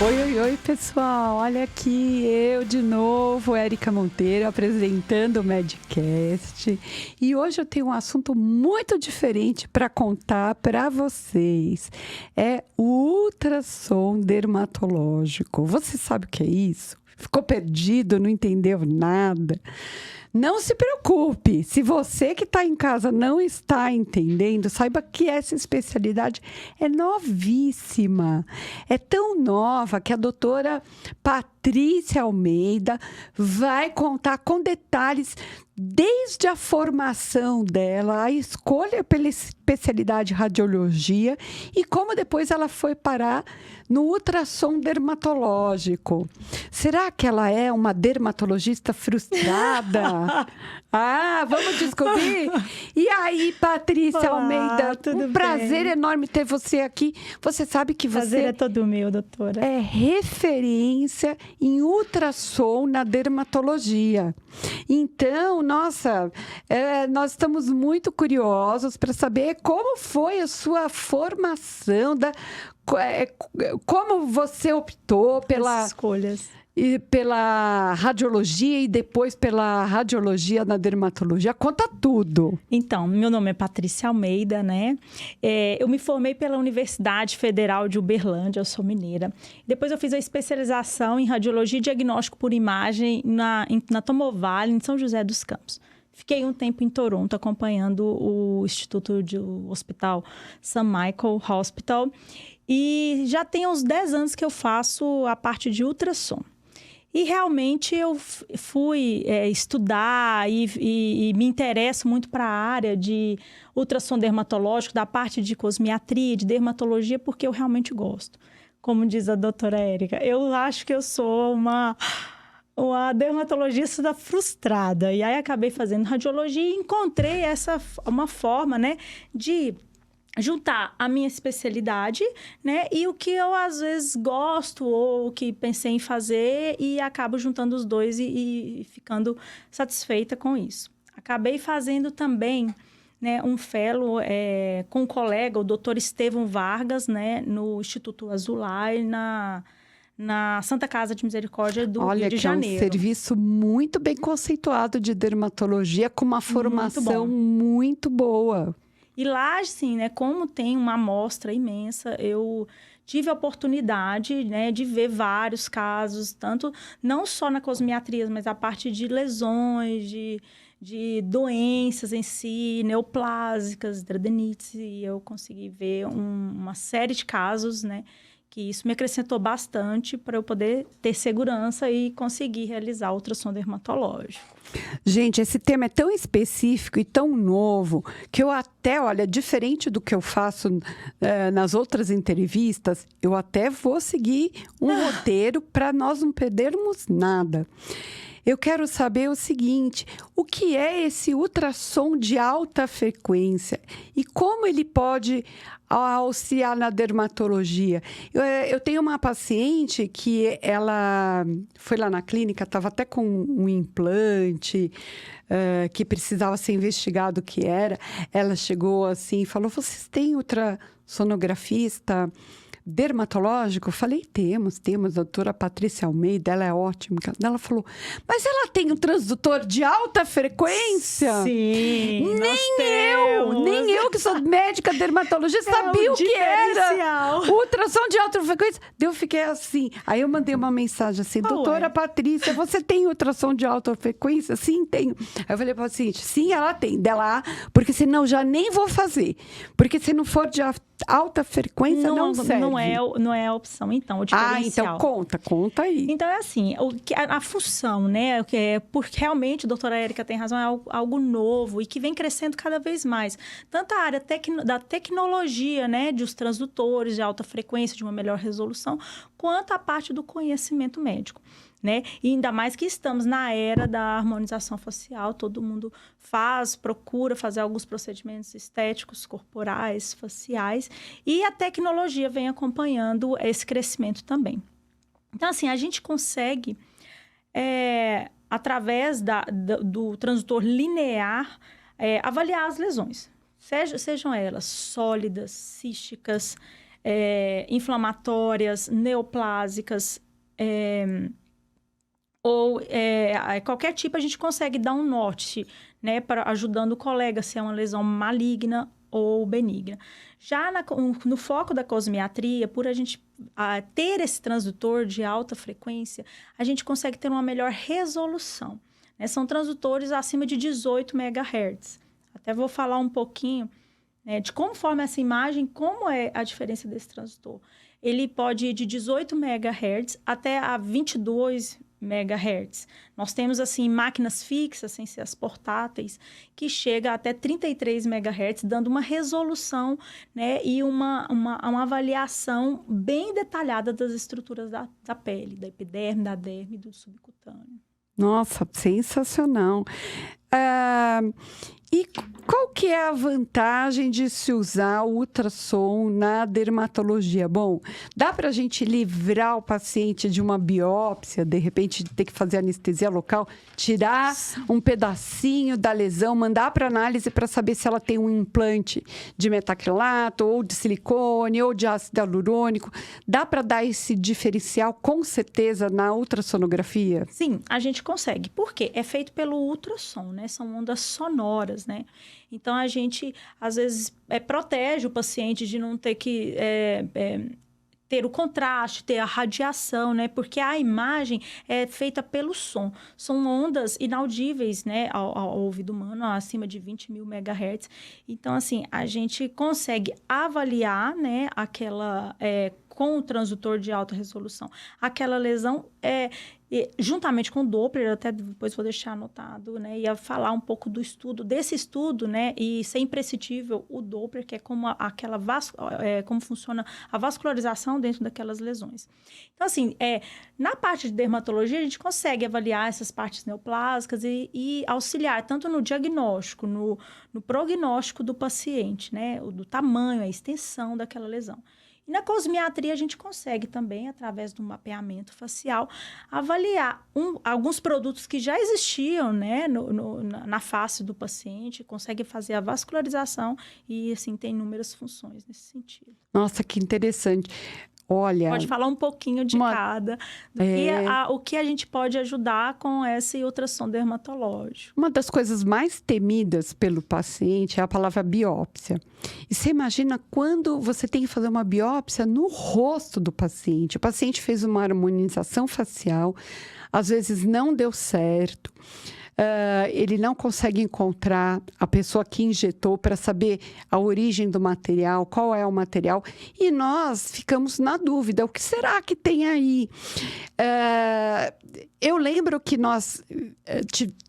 Oi, oi, oi, pessoal! Olha aqui, eu de novo, Érica Monteiro, apresentando o Medcast. E hoje eu tenho um assunto muito diferente para contar para vocês. É o ultrassom dermatológico. Você sabe o que é isso? Ficou perdido, não entendeu nada? Não se preocupe, se você que está em casa não está entendendo, saiba que essa especialidade é novíssima. É tão nova que a doutora Patrícia Almeida vai contar com detalhes desde a formação dela, a escolha pela especialidade radiologia e como depois ela foi parar no ultrassom dermatológico. Será que ela é uma dermatologista frustrada? Vamos descobrir? E aí, Patrícia Almeida, um prazer enorme ter você aqui. Você sabe que prazer você é todo meu, doutora. É referência em ultrassom na dermatologia. Então, nossa, nós estamos muito curiosos para saber como foi a sua formação, como você optou pelas escolhas. E pela radiologia e depois pela radiologia na dermatologia. Conta tudo. Então, meu nome é Patrícia Almeida, né? Eu me formei pela Universidade Federal de Uberlândia, eu sou mineira. Depois eu fiz a especialização em radiologia e diagnóstico por imagem na Tomovale, em São José dos Campos. Fiquei um tempo em Toronto acompanhando o Instituto do Hospital St. Michael Hospital. E já tem uns 10 anos que eu faço a parte de ultrassom. E realmente eu fui estudar e me interesso muito para a área de ultrassom dermatológico, da parte de cosmiatria, de dermatologia, porque eu realmente gosto. Como diz a doutora Érica, eu acho que eu sou uma dermatologista frustrada. E aí acabei fazendo radiologia e encontrei uma forma, né, de juntar a minha especialidade, né, e o que eu às vezes gosto ou o que pensei em fazer e acabo juntando os dois e ficando satisfeita com isso. Acabei fazendo também, né, um fellow com um colega, o Dr. Estevão Vargas, né, no Instituto Azulay, na Santa Casa de Misericórdia do Rio de Janeiro. Olha, que é um serviço muito bem conceituado de dermatologia, com uma formação muito boa. E lá, assim, né, como tem uma amostra imensa, eu tive a oportunidade, né, de ver vários casos, tanto não só na cosmiatria, mas a parte de lesões, de doenças em si, neoplásicas, hidradenites, e eu consegui ver uma série de casos, né, que isso me acrescentou bastante para eu poder ter segurança e conseguir realizar ultrassom dermatológico. Gente, esse tema é tão específico e tão novo que eu até, olha, diferente do que eu faço nas outras entrevistas, eu até vou seguir um roteiro para nós não perdermos nada. Eu quero saber o seguinte, o que é esse ultrassom de alta frequência e como ele pode auxiliar na dermatologia? Eu tenho uma paciente que ela foi lá na clínica, estava até com um implante que precisava ser investigado o que era. Ela chegou assim e falou, vocês têm ultrassonografista dermatológico? Eu falei, temos, a doutora Patrícia Almeida, ela é ótima. Ela falou, mas ela tem um transdutor de alta frequência? Sim, Nem eu que sou médica dermatologista, sabia o que era ultrassom de alta frequência. Daí eu fiquei assim, aí eu mandei uma mensagem assim, doutora Patrícia, você tem ultrassom de alta frequência? Sim, tenho. Aí eu falei para a paciente, sim, ela tem, dela, porque senão já nem vou fazer, porque se não for de alta frequência, não serve. Não é a opção, então, o diferencial. Então conta aí. Então, é assim, a função, né, porque realmente a doutora Érica tem razão, é algo novo e que vem crescendo cada vez mais. Tanto a área da tecnologia, né, de os transdutores de alta frequência, de uma melhor resolução, quanto a parte do conhecimento médico. Né? E ainda mais que estamos na era da harmonização facial, todo mundo procura fazer alguns procedimentos estéticos, corporais, faciais, e a tecnologia vem acompanhando esse crescimento também. Então, assim, a gente consegue, através do transdutor linear, avaliar as lesões, sejam elas sólidas, císticas, inflamatórias, neoplásicas, ou qualquer tipo, a gente consegue dar um norte, né, ajudando o colega se é uma lesão maligna ou benigna. Já no foco da cosmiatria, por a gente ter esse transdutor de alta frequência, a gente consegue ter uma melhor resolução, né? São transdutores acima de 18 MHz. Até vou falar um pouquinho, né, de como forma essa imagem, como é a diferença desse transdutor. Ele pode ir de 18 MHz até a 22 MHz. Nós temos, assim, máquinas fixas, sem ser as portáteis, que chega até 33 MHz, dando uma resolução, né, e uma avaliação bem detalhada das estruturas da pele, da epiderme, da derme e do subcutâneo. Nossa, sensacional. E qual que é a vantagem de se usar o ultrassom na dermatologia? Bom, dá para a gente livrar o paciente de uma biópsia, de repente ter que fazer anestesia local, tirar um pedacinho da lesão, mandar para análise para saber se ela tem um implante de metacrilato, ou de silicone, ou de ácido hialurônico. Dá para dar esse diferencial com certeza na ultrassonografia? Sim, a gente consegue. Por quê? É feito pelo ultrassom, né? São ondas sonoras, né? Então, a gente, às vezes, protege o paciente de não ter que ter o contraste, ter a radiação, né? Porque a imagem é feita pelo som. São ondas inaudíveis, né? Ao ouvido humano, acima de 20 mil MHz. Então, assim, a gente consegue avaliar, né? Com o transdutor de alta resolução, aquela lesão juntamente com o Doppler, até depois vou deixar anotado, né? Ia falar um pouco desse estudo, né? E ser imprescindível o Doppler, que é como como funciona a vascularização dentro daquelas lesões. Então, assim, na parte de dermatologia, a gente consegue avaliar essas partes neoplásicas e auxiliar tanto no diagnóstico, no prognóstico do paciente, né? Do tamanho, a extensão daquela lesão. E na cosmiatria, a gente consegue também, através do mapeamento facial, avaliar alguns produtos que já existiam, né, na face do paciente, consegue fazer a vascularização e, assim, tem inúmeras funções nesse sentido. Nossa, que interessante. Olha, pode falar um pouquinho de cada, o que a gente pode ajudar com esse ultrassom dermatológico. Uma das coisas mais temidas pelo paciente é a palavra biópsia. E você imagina quando você tem que fazer uma biópsia no rosto do paciente. O paciente fez uma harmonização facial, às vezes não deu certo. Ele não consegue encontrar a pessoa que injetou para saber a origem do material, qual é o material. E nós ficamos na dúvida, o que será que tem aí? Eu lembro que nós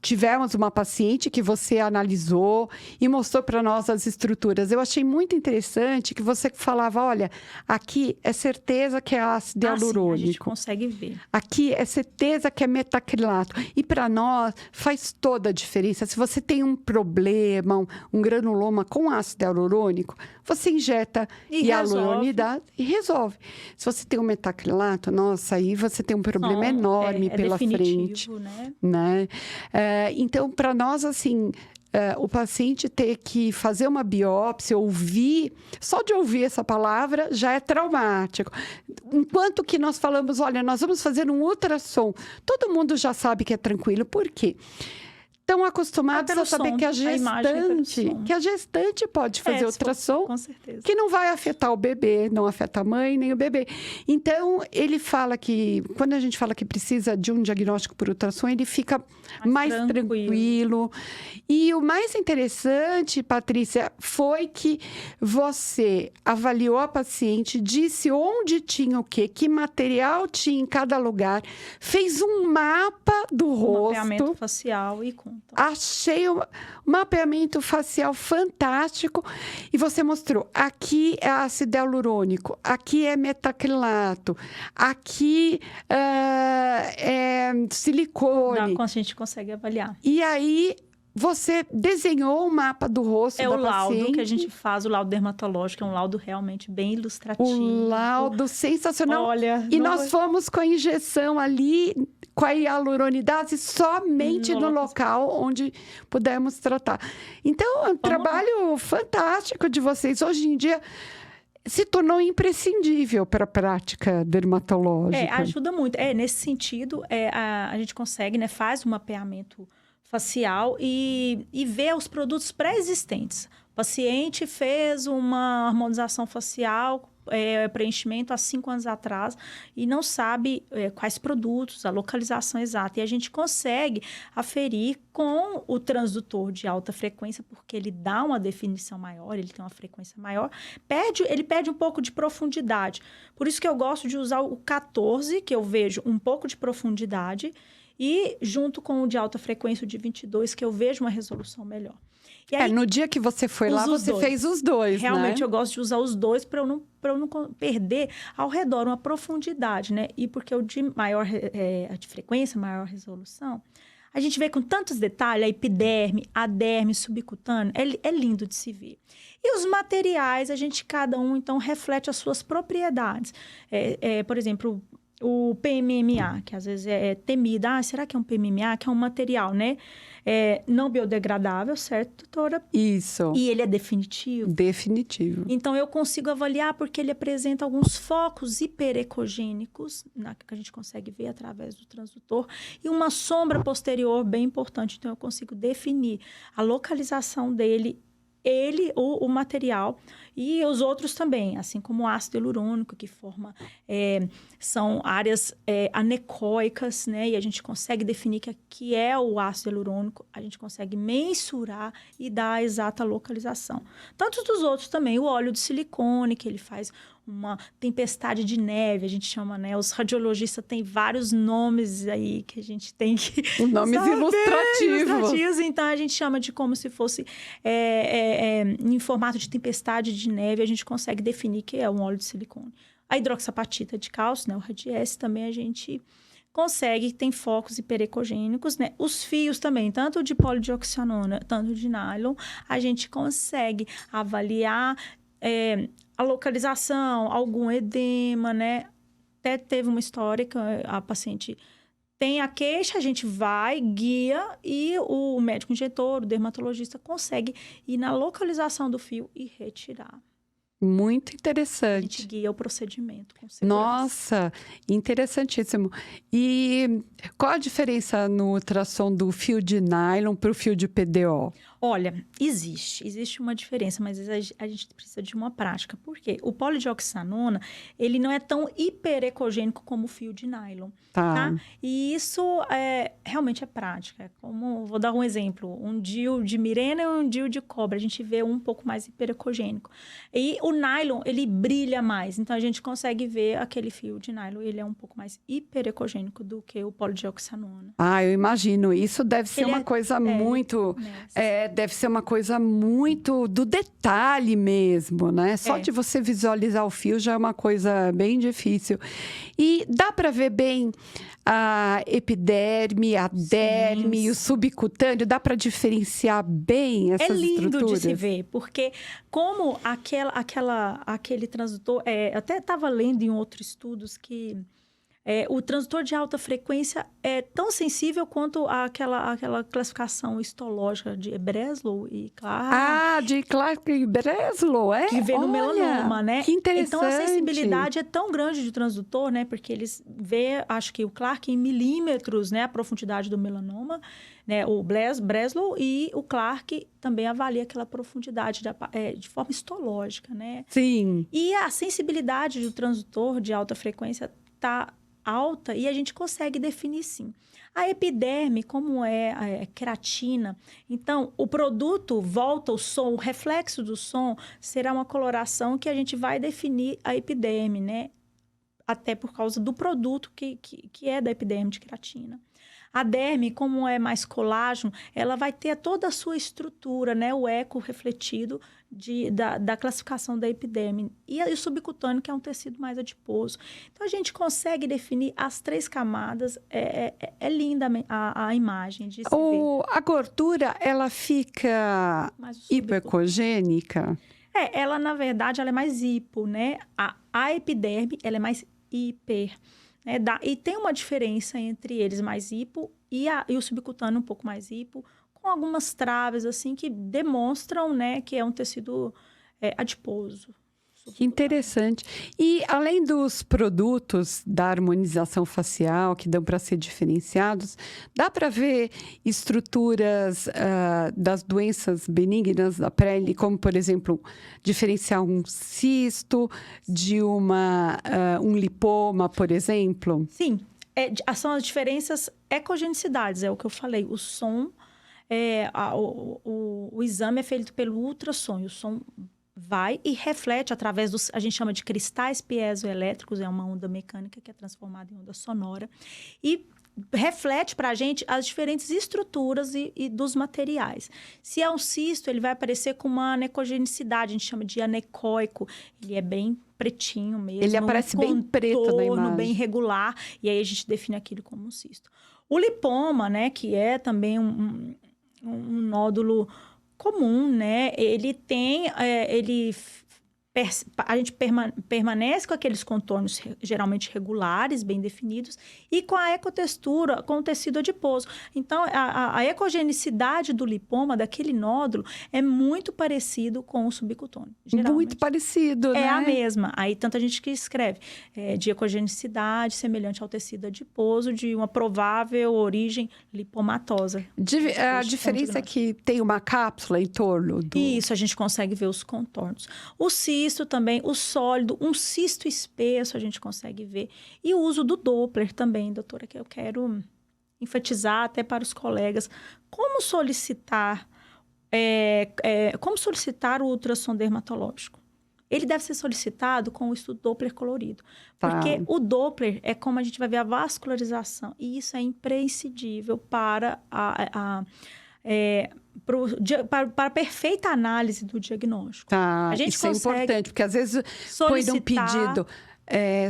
tivemos uma paciente que você analisou e mostrou para nós as estruturas. Eu achei muito interessante que você falava, olha, aqui é certeza que é ácido hialurônico. Sim, a gente consegue ver. Aqui é certeza que é metacrilato. E para nós faz toda a diferença. Se você tem um problema, um granuloma com ácido hialurônico, você injeta hialuronidase e resolve. Se você tem um metacrilato, nossa, aí você tem um problema enorme pela frente. Né? Então, para nós, assim, o paciente ter que fazer uma biópsia, só de ouvir essa palavra já é traumático. Enquanto que nós falamos, olha, nós vamos fazer um ultrassom, todo mundo já sabe que é tranquilo. Por quê? Estão acostumados a saber que a gestante pode fazer ultrassom, com certeza, que não vai afetar o bebê, não afeta a mãe nem o bebê. Então, ele fala que, quando a gente fala que precisa de um diagnóstico por ultrassom, ele fica mais tranquilo. E o mais interessante, Patrícia, foi que você avaliou a paciente, disse onde tinha o quê, que material tinha em cada lugar, fez um mapa do rosto. Mapeamento facial e achei um mapeamento facial fantástico. E você mostrou, aqui é ácido hialurônico, aqui é metacrilato, aqui é silicone. A gente consegue avaliar. E aí, você desenhou o mapa do rosto da paciente. É o laudo que a gente faz, o laudo dermatológico, é um laudo realmente bem ilustrativo. O laudo sensacional. Olha, nós fomos com a injeção ali, com a hialuronidase, somente no local onde pudemos tratar. Então, é um trabalho fantástico de vocês. Hoje em dia, se tornou imprescindível para a prática dermatológica. Ajuda muito. Nesse sentido, a gente consegue, né, faz um mapeamento facial e vê os produtos pré-existentes. O paciente fez uma harmonização facial, preenchimento há 5 anos atrás e não sabe quais produtos, a localização exata. E a gente consegue aferir com o transdutor de alta frequência, porque ele dá uma definição maior, ele tem uma frequência maior, ele perde um pouco de profundidade. Por isso que eu gosto de usar o 14, que eu vejo um pouco de profundidade, e junto com o de alta frequência, o de 22, que eu vejo uma resolução melhor. E aí, no dia que você foi lá, você fez os dois, Realmente, né? eu gosto de usar os dois para eu não perder ao redor uma profundidade, né? E porque o de maior de frequência, maior resolução, a gente vê com tantos detalhes, a epiderme, a derme, subcutâneo, é lindo de se ver. E os materiais, cada um, então, reflete as suas propriedades. Por exemplo, o PMMA, que às vezes é temido. Será que é um PMMA? Que é um material, né? Não biodegradável, certo, doutora? Isso. E ele é definitivo? Definitivo. Então, eu consigo avaliar porque ele apresenta alguns focos hiperecogênicos, que a gente consegue ver através do transdutor, e uma sombra posterior bem importante. Então, eu consigo definir a localização dele, o material, e os outros também, assim como o ácido hialurônico, que são áreas anecóicas, né? E a gente consegue definir que é o ácido hialurônico, a gente consegue mensurar e dar a exata localização. Tantos dos outros também, o óleo de silicone, que ele faz uma tempestade de neve, a gente chama, né? Os radiologistas têm vários nomes aí que a gente tem que nomes ilustrativos. Então, a gente chama de como se fosse em formato de tempestade de neve, a gente consegue definir que é um óleo de silicone. A hidroxapatita de cálcio, né? O RAD-S também a gente consegue, tem focos hiperecogênicos, né? Os fios também, tanto de polidioxanona, tanto de nylon, a gente consegue avaliar a localização, algum edema, né? Até teve uma história que a paciente tem a queixa, a gente vai, guia, e o médico injetor, o dermatologista, consegue ir na localização do fio e retirar. Muito A interessante. gente guia o procedimento com segurança. Nossa, interessantíssimo. E qual a diferença no ultrassom do fio de nylon para o fio de PDO? Olha, existe uma diferença, mas a gente precisa de uma prática. Por quê? O polidioxanona, ele não é tão hiperecogênico como o fio de nylon, tá? E isso realmente é prática. Vou dar um exemplo, um DIU de Mirena e um DIU de cobre, a gente vê um pouco mais hiperecogênico. E o nylon, ele brilha mais, então a gente consegue ver aquele fio de nylon, ele é um pouco mais hiperecogênico do que o polidioxanona. Eu imagino. Isso deve ser uma coisa muito... deve ser uma coisa muito do detalhe mesmo, né? Só de você visualizar o fio já é uma coisa bem difícil. E dá para ver bem a epiderme, a derme, o subcutâneo? Dá para diferenciar bem essas estruturas? É lindo de se ver, porque como aquele transdutor... até estava lendo em outros estudos que... o transdutor de alta frequência é tão sensível quanto aquela classificação histológica de Breslow e Clark. De Clark e Breslow, Que vê no melanoma, né? Que interessante. Então, a sensibilidade é tão grande do transdutor, né? Porque eles vê, acho que o Clark em milímetros, né? A profundidade do melanoma, né? O Breslow e o Clark também avalia aquela profundidade de forma histológica, né? Sim. E a sensibilidade do transdutor de alta frequência está alta e a gente consegue definir sim. A epiderme, como é queratina, então o produto volta o som, o reflexo do som será uma coloração que a gente vai definir a epiderme, né? Até por causa do produto que é da epiderme de queratina. A derme, como é mais colágeno, ela vai ter toda a sua estrutura, né? O eco refletido da classificação da epiderme. E o subcutâneo, que é um tecido mais adiposo. Então, a gente consegue definir as 3 camadas. É linda a imagem de se ver. A gordura, ela fica hipercogênica? Ela, na verdade, ela é mais hipo, né? A epiderme, ela é mais hiper. Né? E tem uma diferença entre eles mais hipo e o subcutâneo um pouco mais hipo, com algumas traves assim que demonstram, né, que é um tecido adiposo. Que interessante. E além dos produtos da harmonização facial, que dão para ser diferenciados, dá para ver estruturas das doenças benignas da pele, como, por exemplo, diferenciar um cisto de um lipoma, por exemplo? Sim, são as diferenças ecogenicidades, é o que eu falei. O som, o exame é feito pelo ultrassom, e o som vai e reflete através dos, a gente chama de cristais piezoelétricos, é uma onda mecânica que é transformada em onda sonora, e reflete para a gente as diferentes estruturas e dos materiais. Se é um cisto, ele vai aparecer com uma anecogenicidade, a gente chama de anecoico, ele é bem pretinho mesmo. Ele aparece bem preto na imagem. Bem regular, e aí a gente define aquilo como um cisto. O lipoma, né, que é também um nódulo comum, né? Ele tem, a gente permanece com aqueles contornos geralmente regulares, bem definidos, e com a ecotextura, com o tecido adiposo. Então, a ecogenicidade do lipoma, daquele nódulo, é muito parecido com o subcutâneo. Muito parecido, né? É a mesma. Aí, tanta gente que escreve de ecogenicidade semelhante ao tecido adiposo, de uma provável origem lipomatosa. A diferença é que tem uma cápsula em torno do... Isso, a gente consegue ver os contornos. O cisto também, o sólido, um cisto espesso a gente consegue ver. E o uso do Doppler também, doutora, que eu quero enfatizar até para os colegas. Como solicitar o ultrassom dermatológico? Ele deve ser solicitado com o estudo Doppler colorido. Porque o Doppler é como a gente vai ver a vascularização. E isso é imprescindível para para a perfeita análise do diagnóstico. A gente isso é importante, porque às vezes põe num pedido,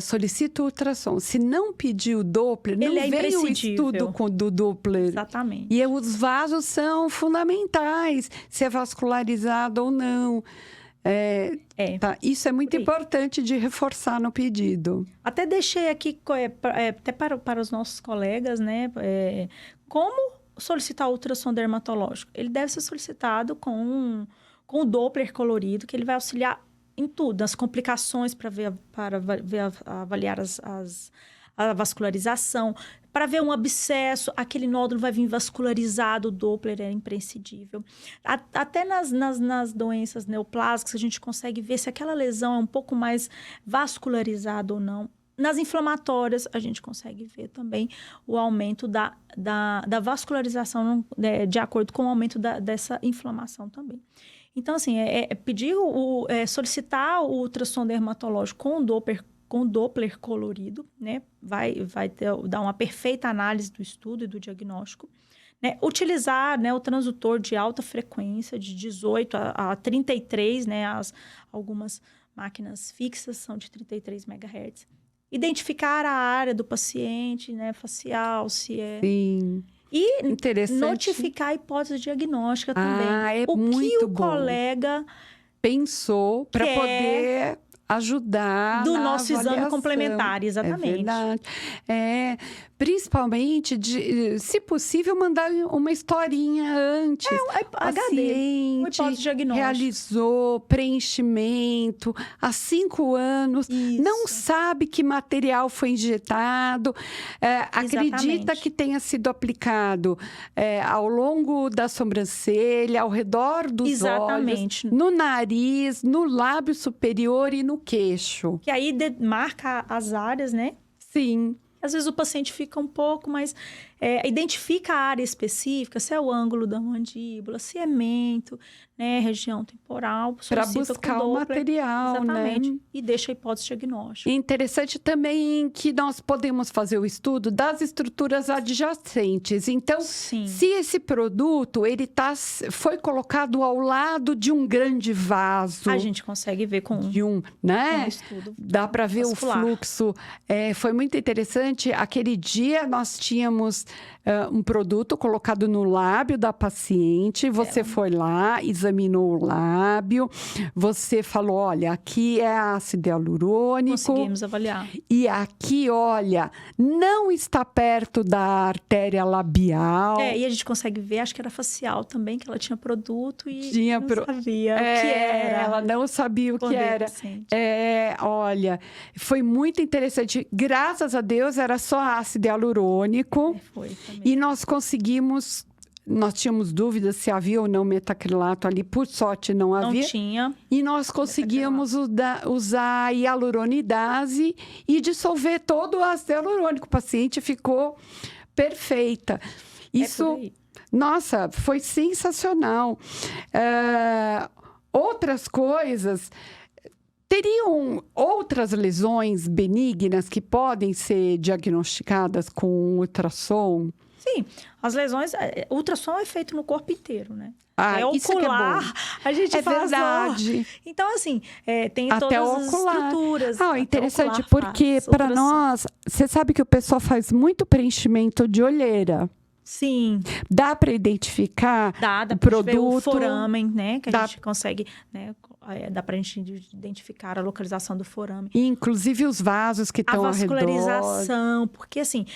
solicita o ultrassom. Se não pedir o Doppler, não vem o estudo do Doppler. Exatamente. E os vasos são fundamentais, se é vascularizado ou não. Isso é muito importante de reforçar no pedido. Até deixei aqui, até para os nossos colegas, né? Como solicitar o ultrassom dermatológico? Ele deve ser solicitado com o Doppler colorido, que ele vai auxiliar em tudo, nas complicações, para avaliar a vascularização, para ver um abscesso, aquele nódulo vai vir vascularizado, o Doppler é imprescindível. Até nas doenças neoplásicas, a gente consegue ver se aquela lesão é um pouco mais vascularizada ou não. Nas inflamatórias, a gente consegue ver também o aumento da vascularização de acordo com o aumento dessa inflamação também. Então, assim, solicitar o ultrassom dermatológico com o Doppler colorido, né? Vai dar uma perfeita análise do estudo e do diagnóstico. Né? Utilizar, né, o transdutor de alta frequência, de 18 a 33, né? Algumas máquinas fixas são de 33 MHz. Identificar a área do paciente, né, facial, se é... Sim. E notificar a hipótese diagnóstica também. O muito que o bom. Colega pensou para poder ajudar do na nosso avaliação. exame complementar, exatamente. É verdade. Principalmente, se possível, mandar uma historinha antes. HD, uma hipótese diagnóstica. Realizou preenchimento há 5 anos, Isso. não sabe que material foi injetado, acredita que tenha sido aplicado ao longo da sobrancelha, ao redor dos olhos, no nariz, no lábio superior e no queixo. Que aí marca as áreas, né? Sim. Às vezes o paciente fica um pouco mais... identifica a área específica, se é o ângulo da mandíbula, se é mento, né, região temporal. Para buscar o material, exatamente, né? E deixa a hipótese diagnóstica. Interessante também que nós podemos fazer o estudo das estruturas adjacentes. Então, Sim. se esse produto foi colocado ao lado de um grande vaso... A gente consegue ver com né? Um estudo. Dá para ver vascular. O fluxo. Foi muito interessante. Aquele dia nós tínhamos um produto colocado no lábio da paciente. Você foi lá, examinou o lábio. Você falou, olha, aqui é ácido hialurônico. Conseguimos avaliar. E aqui, olha, não está perto da artéria labial. E a gente consegue ver, acho que era facial também, que ela tinha produto e não sabia o que era. Ela não sabia o que era. Paciente. Olha, foi muito interessante. Graças a Deus, era só ácido hialurônico. Foi também. E nós conseguimos... Nós tínhamos dúvidas se havia ou não metacrilato ali. Por sorte, não havia. Não tinha. E nós conseguimos usar a hialuronidase e dissolver todo o ácido hialurônico. O paciente ficou perfeita. Isso, nossa, foi sensacional. Outras coisas... Teriam outras lesões benignas que podem ser diagnosticadas com ultrassom? Sim, as lesões... ultrassom é feito no corpo inteiro, né? Ocular, isso que é bom. A gente faz... verdade. Então, assim, tem até todas as estruturas. Interessante, porque para nós... Você sabe que o pessoal faz muito preenchimento de olheira. Sim. Dá para identificar o produto? O foramen, né? Que a gente consegue... né? Dá para a gente identificar a localização do foramen. Inclusive os vasos que estão ao redor. A vascularização, porque assim...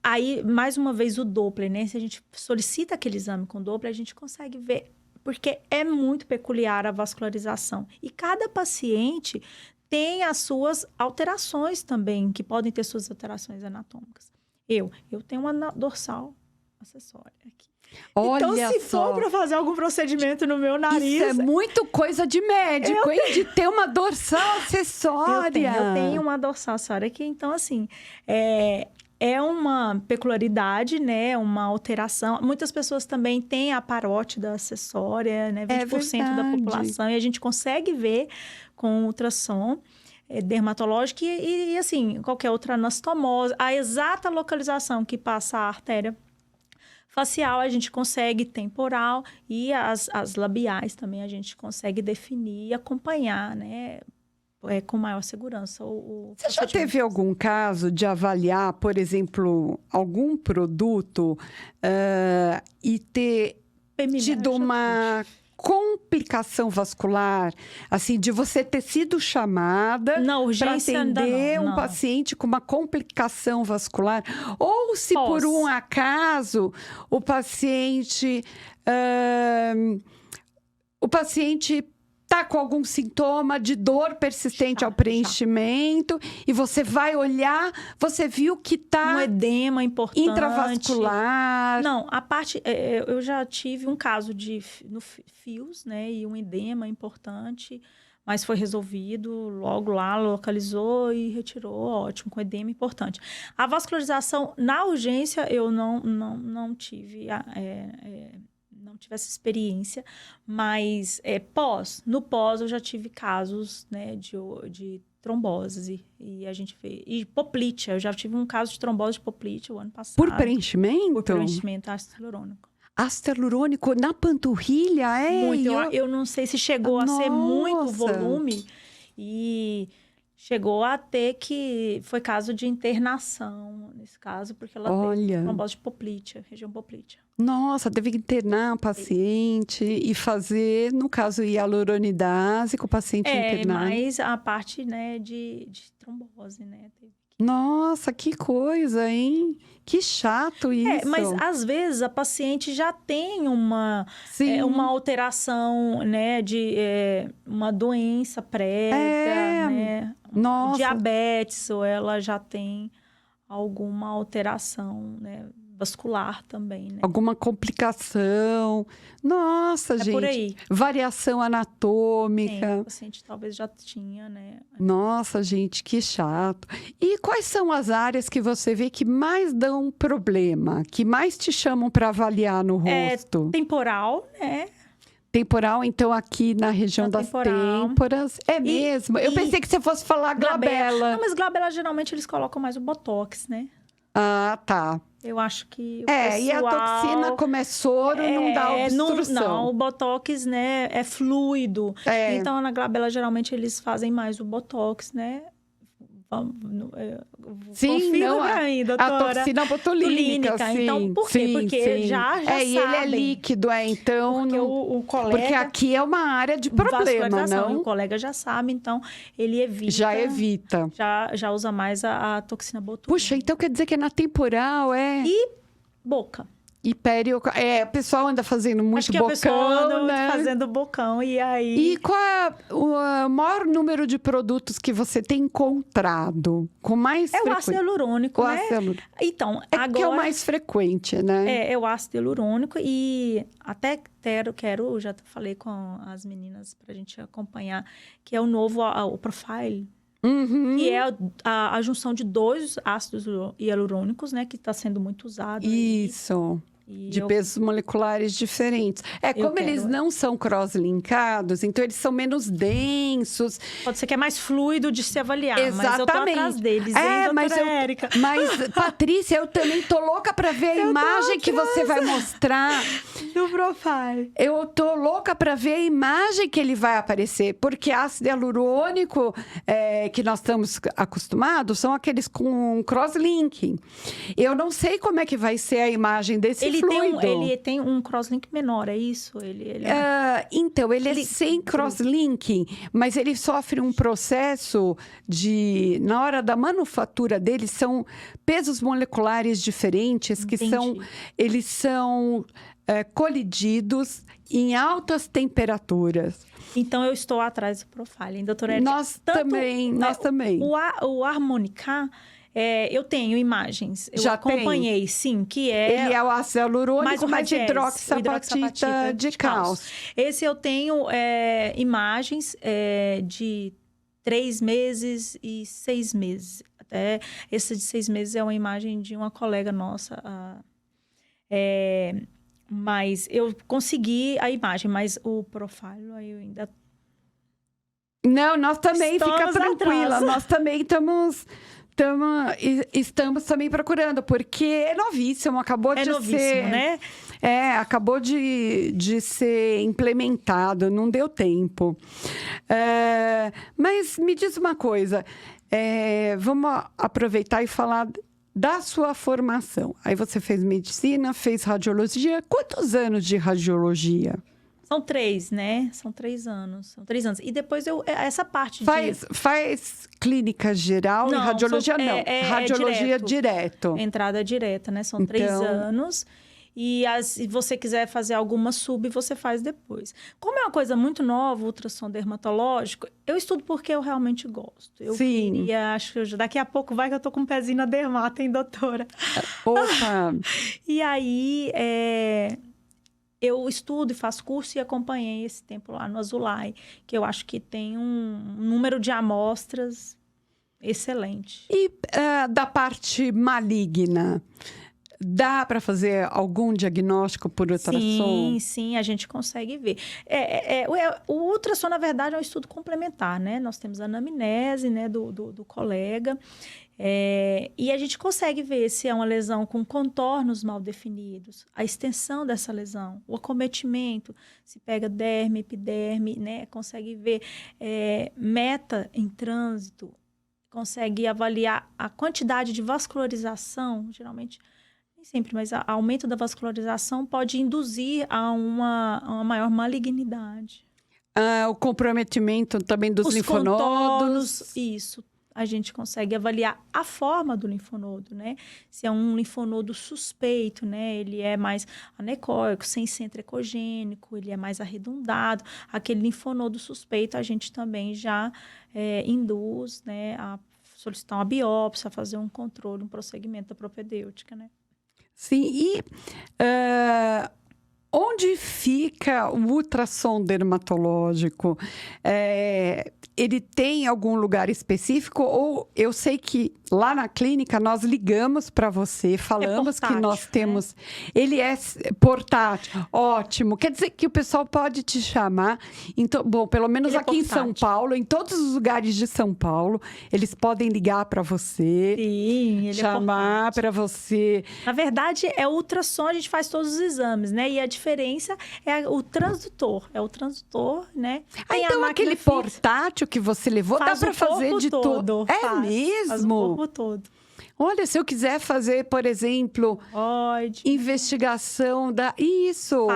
Aí, mais uma vez, o Doppler, né? Se a gente solicita aquele exame com Doppler, a gente consegue ver. Porque é muito peculiar a vascularização. E cada paciente tem as suas alterações também, que podem ter suas alterações anatômicas. Eu tenho uma dorsal acessória aqui. Olha então, se for para fazer algum procedimento no meu nariz... Isso é muito coisa de médico, hein? De ter uma dorsal acessória. Eu tenho uma dorsal acessória aqui. Então, assim, é uma peculiaridade, né? Uma alteração. Muitas pessoas também têm a parótida acessória, né? 20% da população. E a gente consegue ver com ultrassom dermatológico e, assim, qualquer outra anastomose. A exata localização que passa a artéria facial, a gente consegue, temporal, e as labiais também a gente consegue definir e acompanhar, né? Com maior segurança. Você já teve algum caso de avaliar, por exemplo, algum produto e ter tido uma complicação vascular, assim, de você ter sido chamada para atender um paciente com uma complicação vascular? Ou se por um acaso o paciente está com algum sintoma de dor persistente ao preenchimento e você vai olhar, você viu que está... Um edema importante. Intravascular. Não, a parte... eu já tive um caso no fios, né? E um edema importante, mas foi resolvido logo lá, localizou e retirou, ótimo, com edema importante. A vascularização, na urgência, eu não tive... não tive essa experiência, mas no pós eu já tive casos, né, de trombose e a gente vê... E poplite, eu já tive um caso de trombose de poplite o ano passado. Por preenchimento? Por preenchimento ácido hialurônico. Ácido hialurônico na panturrilha, Muito, eu não sei se chegou a ser muito volume e... Chegou a ter que... Foi caso de internação, nesse caso, porque ela teve trombose de poplítea, região poplítea. Nossa, teve que internar o paciente e fazer, no caso, hialuronidase com o paciente internado. Mas a parte, né, de trombose, né? Nossa, que coisa, hein? Que chato isso. Mas às vezes a paciente já tem uma alteração, né, de uma doença prévia, né? Nossa. Diabetes, ou ela já tem alguma alteração, né, vascular também, né? Alguma complicação. Nossa, gente. Por aí. Variação anatômica. O paciente talvez já tinha, né? Nossa, gente, que chato. E quais são as áreas que você vê que mais dão problema? Que mais te chamam para avaliar no rosto? Temporal, né? Temporal, então, aqui na região das têmporas. É mesmo? Eu pensei que você fosse falar glabela. Não, mas glabela, geralmente, eles colocam mais o botox, né? Ah, tá. Eu acho que o pessoal... E a toxina, como é soro, não dá obstrução. Não, o botox, né, é fluido. Então, na glabela, geralmente, eles fazem mais o botox, né? Sim, confirma não, pra mim, a doutora. toxina botulínica, sim. Então, por quê? Sim, Porque sim. já E ele é sabem. líquido, então... Porque não- o colega... Porque aqui é uma área de problema, vascularização, e não? o colega já sabe, então ele evita. Já evita. Já usa mais a toxina botulínica. Puxa, então quer dizer que é na temporal, é? E boca. E o pessoal anda fazendo muito Acho que bocão, a pessoa anda né? fazendo bocão, e aí... E qual é o maior número de produtos que você tem encontrado? Com mais É o ácido hialurônico, O né? ácido hialurônico. Então, É agora... que é o mais frequente, né? É o ácido hialurônico e até quero, já falei com as meninas pra gente acompanhar, que é o novo, o Profile, Uhum. que é a junção de 2 ácidos hialurônicos, né? Que está sendo muito usado. Isso. E De eu- pesos moleculares diferentes. Como eles quero. não são cross-linkados, então eles são menos densos. Pode ser que é mais fluido de se avaliar, mas eu tô Exatamente. atrás deles, hein, mas doutora Érica? Mas, Patrícia, eu também tô louca pra ver a imagem que você vai mostrar. Do Profile. Eu tô louca pra ver a imagem que ele vai aparecer, porque ácido hialurônico que nós estamos acostumados são aqueles com cross-linking. Eu não sei como é que vai ser a imagem desse fluido. Ele tem um crosslink menor, é isso? Então, ele é sem cross-linking, mas ele sofre um processo de... Na hora da manufatura dele, são pesos moleculares diferentes, que Entendi. eles são colididos em altas temperaturas. Então, eu estou atrás do Profile, hein, doutora Érica? Nós também. O Harmonica, eu tenho imagens. Eu Já acompanhei, sim, que Ele é o ácido hialurônico, mas Radiese, o hidroxapatita de cálcio. Esse eu tenho imagens de 3 meses e 6 meses. Até essa de 6 meses é uma imagem de uma colega nossa. Mas eu consegui a imagem, mas o Profile aí eu ainda... Não, nós também, Estamos fica tranquila. atrás. Nós também estamos também procurando, porque é novíssimo, acabou de novíssimo, ser... né? Acabou de ser implementado, não deu tempo. Mas me diz uma coisa, vamos aproveitar e falar da sua formação. Aí você fez medicina, fez radiologia. Quantos anos de radiologia? São 3, né? São 3 anos. São 3 anos. E depois essa parte Faz clínica geral e radiologia não. Radiologia direto. Entrada direta, né? São 3 anos. E se você quiser fazer alguma sub, você faz depois. Como é uma coisa muito nova, ultrassom dermatológico, eu estudo porque eu realmente gosto. Eu queria, acho que daqui a pouco vai que eu tô com um pezinho na dermata, hein, doutora? Opa! E aí, eu estudo e faço curso e acompanhei esse tempo lá no Azulay, que eu acho que tem um número de amostras excelente. E da parte maligna? Dá para fazer algum diagnóstico por ultrassom? Sim, a gente consegue ver. O ultrassom, na verdade, é um estudo complementar, né? Nós temos a anamnese, né, do colega, e a gente consegue ver se é uma lesão com contornos mal definidos, a extensão dessa lesão, o acometimento, se pega derme, epiderme, né? Consegue ver meta em trânsito, consegue avaliar a quantidade de vascularização, geralmente... sempre, mas o aumento da vascularização pode induzir a uma maior malignidade. O comprometimento também dos linfonodos. Contornos, isso. A gente consegue avaliar a forma do linfonodo, né? Se é um linfonodo suspeito, né? Ele é mais anecóico, sem centro ecogênico, ele é mais arredondado. Aquele linfonodo suspeito, a gente também já induz, né, a solicitar uma biópsia, a fazer um controle, um prosseguimento da propedêutica, né? Sim, e onde fica o ultrassom dermatológico? Ele tem algum lugar específico? Ou eu sei que lá na clínica nós ligamos para você, falamos portátil, que nós né? temos... Ele é portátil, ótimo. Quer dizer que o pessoal pode te chamar... Bom, pelo menos Ele é aqui em São portátil. Paulo, em todos os lugares de São Paulo, eles podem ligar para você, Sim, ele chamar para você... Na verdade, ultrassom, a gente faz todos os exames, né? E diferença é o transdutor. É o transdutor, né? Então aquele portátil que você levou, dá para fazer de tudo. Mesmo? Faz o corpo todo. Olha, se eu quiser fazer, por exemplo, investigação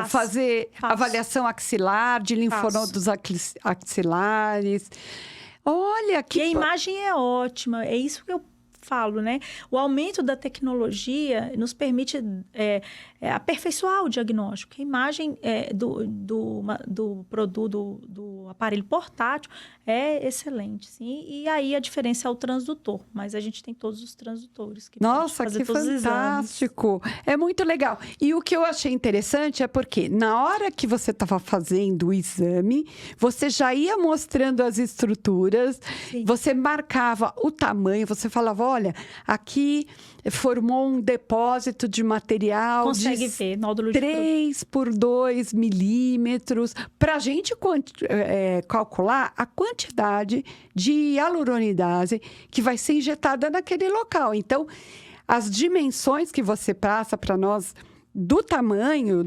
fazer avaliação axilar, de linfonodos axilares. Olha, que... E a imagem é ótima, é isso que eu falo, né? O aumento da tecnologia nos permite aperfeiçoar o diagnóstico. A imagem do produto, do aparelho portátil é excelente, sim. E aí a diferença é o transdutor, mas a gente tem todos os transdutores que Nossa, fazer que todos fantástico! É muito legal. E o que eu achei interessante é porque na hora que você estava fazendo o exame, você já ia mostrando as estruturas, sim. Você marcava o tamanho, você falava, olha, aqui formou um depósito de material Consegue ver, nódulo de 3 por 2 milímetros, para a gente calcular a quantidade de hialuronidase que vai ser injetada naquele local. Então, as dimensões que você passa para nós do tamanho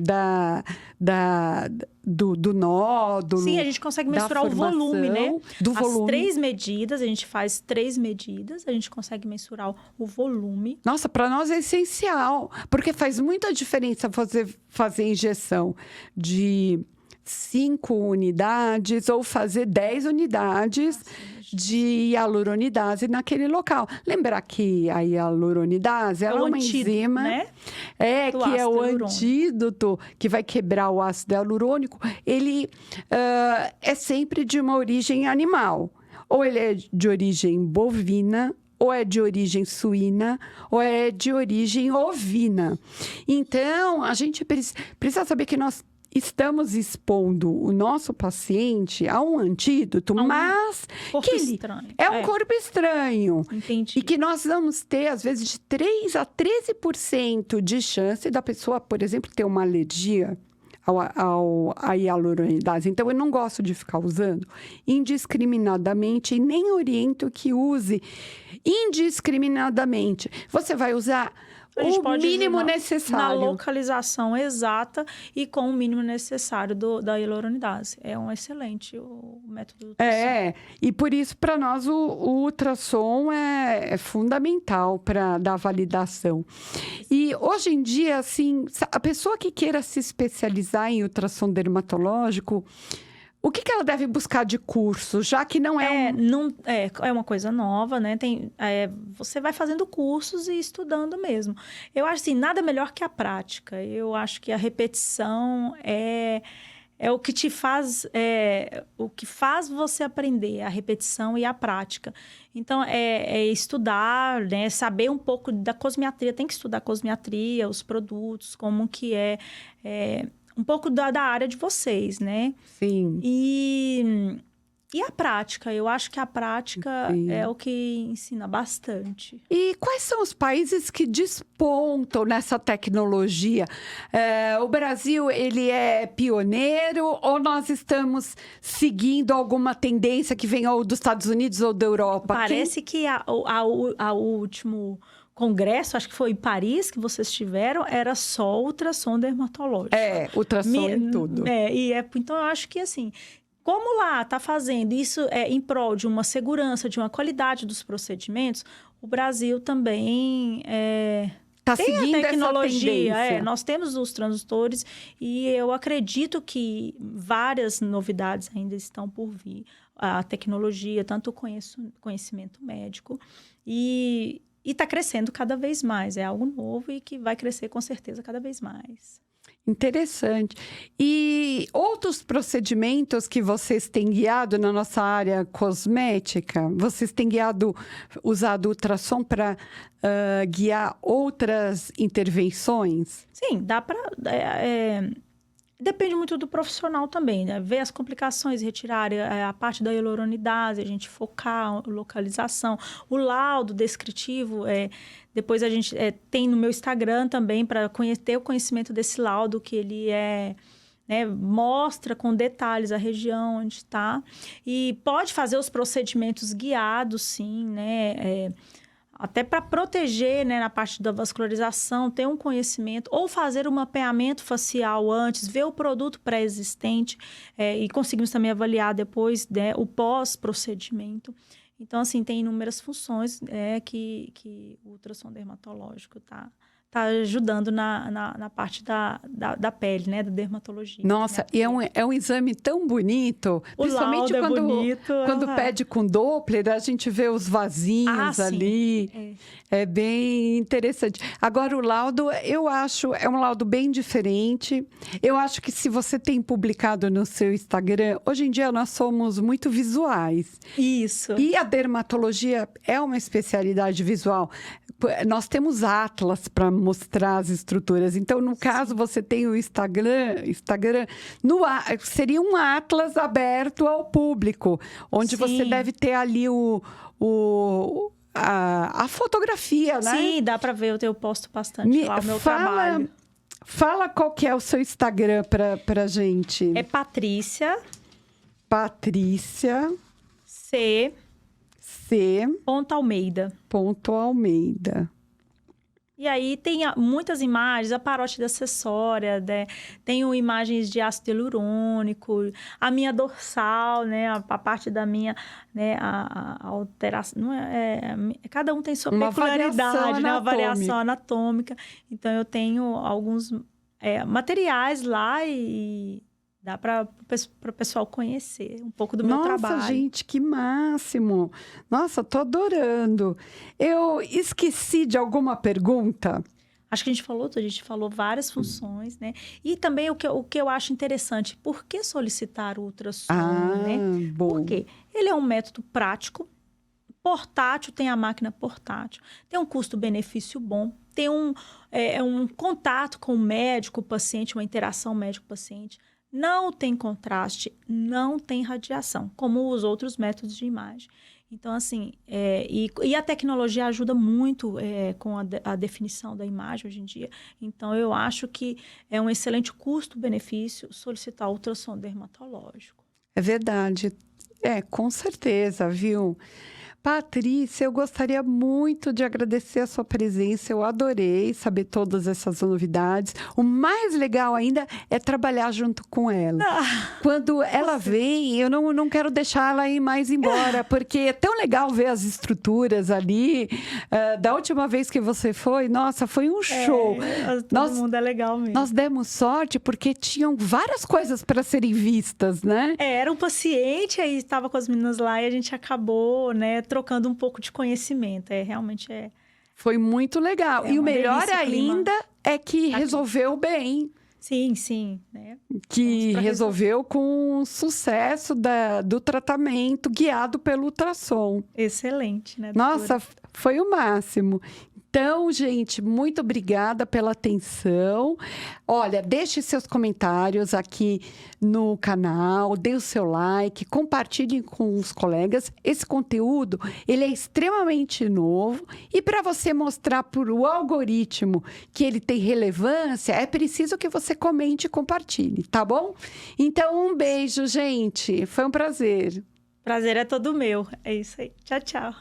do nódulo. Sim, a gente consegue mensurar o volume, né? As 3 medidas, a gente faz 3 medidas, a gente consegue mensurar o volume. Nossa, para nós é essencial, porque faz muita diferença fazer injeção de 5 unidades ou fazer 10 unidades de hialuronidase naquele local. Lembrar que a hialuronidase ela é uma enzima, né? Que é o antídoto que vai quebrar o ácido hialurônico. Ele é sempre de uma origem animal. Ou ele é de origem bovina, ou é de origem suína, ou é de origem ovina. Então, a gente precisa saber que nós estamos expondo o nosso paciente a um antídoto, mas corpo que ele estranho. É um corpo estranho. Entendi. E que nós vamos ter, às vezes, de 3 a 13% de chance da pessoa, por exemplo, ter uma alergia à hialuronidase. Então, eu não gosto de ficar usando indiscriminadamente e nem oriento que use indiscriminadamente. Você vai usar o mínimo necessário. Na localização exata e com o mínimo necessário da hialuronidase. É um excelente método de ultrassom. E por isso, para nós, o ultrassom é fundamental para dar validação. E hoje em dia, assim, a pessoa que queira se especializar em ultrassom dermatológico, o que ela deve buscar de curso, já que não é é uma coisa nova, né? Você vai fazendo cursos e estudando mesmo. Eu acho assim, nada melhor que a prática. Eu acho que a repetição é o que te faz, o que faz você aprender, a repetição e a prática. Então, estudar, né? Saber um pouco da cosmiatria. Tem que estudar a cosmiatria, os produtos, como que um pouco da área de vocês, né? Sim. E a prática, eu acho que a prática é o que ensina bastante. E quais são os países que despontam nessa tecnologia? O Brasil, ele é pioneiro ou nós estamos seguindo alguma tendência que vem ou dos Estados Unidos ou da Europa? Parece que a último congresso, acho que foi em Paris que vocês tiveram, era só ultrassom dermatológico. Ultrassom e tudo. Então, eu acho que assim, como lá está fazendo isso em prol de uma segurança, de uma qualidade dos procedimentos, o Brasil também tá tem seguindo a tecnologia. Essa tendência. Nós temos os transdutores e eu acredito que várias novidades ainda estão por vir. A tecnologia, tanto o conhecimento médico e está crescendo cada vez mais. É algo novo e que vai crescer com certeza cada vez mais. Interessante. E outros procedimentos que vocês têm guiado na nossa área cosmética? Vocês têm usado ultrassom para guiar outras intervenções? Sim, dá para... Depende muito do profissional também, né? Ver as complicações, retirar a parte da hialuronidase, a gente focar a localização. O laudo descritivo, depois a gente tem no meu Instagram também para ter o conhecimento desse laudo, que ele mostra com detalhes a região onde está. E pode fazer os procedimentos guiados, sim, né? até para proteger, né, na parte da vascularização, ter um conhecimento, ou fazer um mapeamento facial antes, ver o produto pré-existente, e conseguimos também avaliar depois, né, o pós-procedimento. Então, assim, tem inúmeras funções que o ultrassom dermatológico tá ajudando na parte da pele, né? Da dermatologia. Nossa, né? e é um exame tão bonito. O Principalmente laudo é bonito. Quando pede com Doppler, a gente vê os vasinhos ali. É bem interessante. Agora, o laudo, eu acho, é um laudo bem diferente. Eu acho que se você tem publicado no seu Instagram, hoje em dia nós somos muito visuais. Isso. E a dermatologia é uma especialidade visual. Nós temos atlas para mostrar as estruturas. Então, no caso, você tem o Instagram seria um atlas aberto ao público, onde você deve ter ali a fotografia, né? Sim, dá para ver, eu posto bastante lá o meu trabalho. Fala qual que é o seu Instagram pra gente. É Patrícia C. Almeida. E aí tem muitas imagens, a parótide acessória, né? Tenho imagens de ácido hialurônico, a minha dorsal, né? A parte da minha, né? A alteração, não cada um tem sua peculiaridade, né? Uma variação anatômica. Então eu tenho alguns materiais lá e dá para o pessoal conhecer um pouco do meu trabalho. Nossa, gente, que máximo! Nossa, tô adorando. Eu esqueci de alguma pergunta? Acho que a gente falou várias funções, né? E também o que eu acho interessante, por que solicitar o ultrassom, né? Bom. Porque ele é um método prático, portátil, tem a máquina portátil, tem um custo-benefício bom, tem um contato com o médico, o paciente, uma interação médico-paciente. Não tem contraste, não tem radiação, como os outros métodos de imagem. Então, assim, e a tecnologia ajuda muito com a definição da imagem hoje em dia. Então, eu acho que é um excelente custo-benefício solicitar ultrassom dermatológico. É verdade. Com certeza, viu? Patrícia, eu gostaria muito de agradecer a sua presença. Eu adorei saber todas essas novidades. O mais legal ainda é trabalhar junto com ela. Quando ela vem, eu não quero deixar ela ir mais embora, porque é tão legal ver as estruturas ali. Da última vez que você foi, nossa, foi um show. Todo mundo é legal mesmo. Nós demos sorte porque tinham várias coisas para serem vistas, né? Era um paciente, aí estava com as meninas lá e a gente acabou, né, trocando um pouco de conhecimento. Realmente é... Foi muito legal. E o melhor ainda é que resolveu bem. Sim, sim. Né? Que resolveu com sucesso do tratamento guiado pelo ultrassom. Excelente, né, doutora? Nossa, foi o máximo. Então, gente, muito obrigada pela atenção. Olha, deixe seus comentários aqui no canal, dê o seu like, compartilhe com os colegas. Esse conteúdo, ele é extremamente novo e para você mostrar para o algoritmo que ele tem relevância, é preciso que você comente e compartilhe, tá bom? Então, um beijo, gente. Foi um prazer. Prazer é todo meu. É isso aí. Tchau, tchau.